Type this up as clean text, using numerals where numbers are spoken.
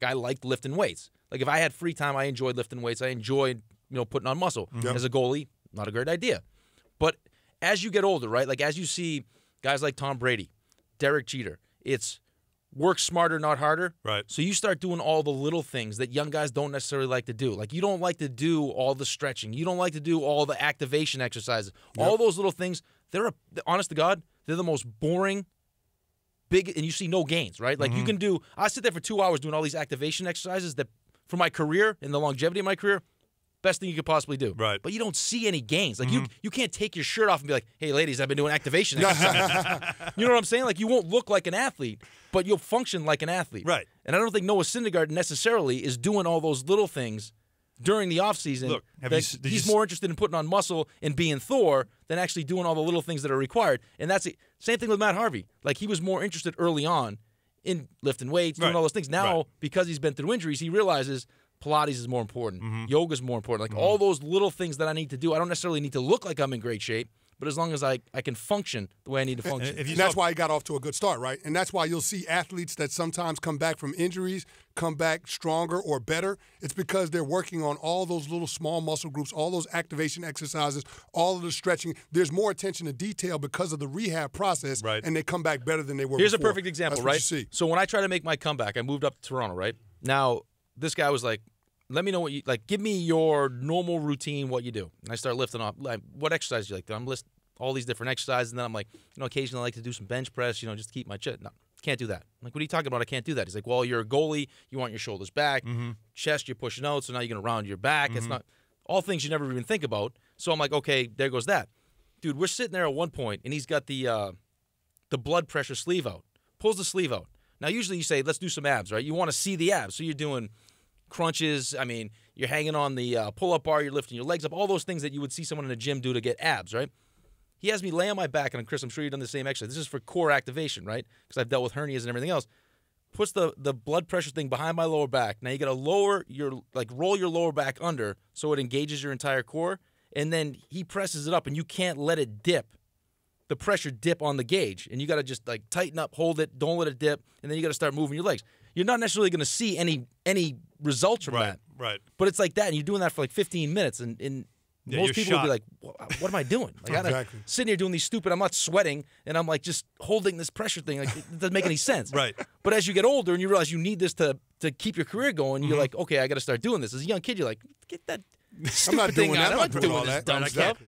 I liked lifting weights. Like if I had free time, I enjoyed lifting weights. I enjoyed, putting on muscle. As a goalie, not a great idea. But as you get older, right? Like as you see guys like Tom Brady, Derek Jeter, it's work smarter, not harder. Right. So you start doing all the little things that young guys don't necessarily like to do. Like you don't like to do all the stretching. You don't like to do all the activation exercises. All those little things, honest to God, they're the most boring, big, and you see no gains, right? Like you can do, I sit there for 2 hours doing all these activation exercises that for my career and the longevity of my career, best thing you could possibly do. Right. But you don't see any gains. Like you can't take your shirt off and be like, hey, ladies, I've been doing activation exercises. You know what I'm saying? Like you won't look like an athlete, but you'll function like an athlete. Right. And I don't think Noah Syndergaard necessarily is doing all those little things during the offseason. Look, he's more interested in putting on muscle and being Thor than actually doing all the little things that are required. And that's it. Same thing with Matt Harvey. Like he was more interested early on in lifting weights, doing all those things. Now, because he's been through injuries, he realizes Pilates is more important. Yoga is more important. Like all those little things that I need to do. I don't necessarily need to look like I'm in great shape, but as long as I can function the way I need to function. And that's why he got off to a good start, right? And that's why you'll see athletes that sometimes come back from injuries, come back stronger or better. It's because they're working on all those little small muscle groups, all those activation exercises, all of the stretching. There's more attention to detail because of the rehab process, and they come back better than they were Here's before. a perfect example, That's right? What you see. So when I tried to make my comeback, I moved up to Toronto, right? Now, this guy was like, let me know what you like. Give me your normal routine, what you do. And I start lifting off. Like, what exercise do you like? I'm listing all these different exercises, and then I'm like, occasionally I like to do some bench press, just to keep my chest. No, can't do that. I'm like, what are you talking about? I can't do that. He's like, well, you're a goalie. You want your shoulders back, chest, you're pushing out, so now you're going to round your back. It's not all things you never even think about. So I'm like, okay, there goes that. Dude, we're sitting there at one point, and he's got the blood pressure sleeve out. Pulls the sleeve out. Now, usually you say, let's do some abs, right? You want to see the abs. So you're doing crunches. I mean, you're hanging on the pull-up bar. You're lifting your legs up. All those things that you would see someone in a gym do to get abs, right? He has me lay on my back, and Chris, I'm sure you've done the same exercise. This is for core activation, right? Because I've dealt with hernias and everything else. Puts the blood pressure thing behind my lower back. Now you got to roll your lower back under so it engages your entire core, and then he presses it up, and you can't let it dip. The pressure dip on the gauge, and you got to just like tighten up, hold it, don't let it dip, and then you got to start moving your legs. You're not necessarily going to see any results from that. Right. But it's like that, and you're doing that for like 15 minutes, and most people will be like, what am I doing? Like, I'm sitting here doing these stupid, I'm not sweating, and I'm like just holding this pressure thing. Like, it doesn't make any sense. Right. But as you get older and you realize you need this to keep your career going, you're like, okay, I got to start doing this. As a young kid, you're like, get that stupid thing out. I'm not doing this dumb stuff.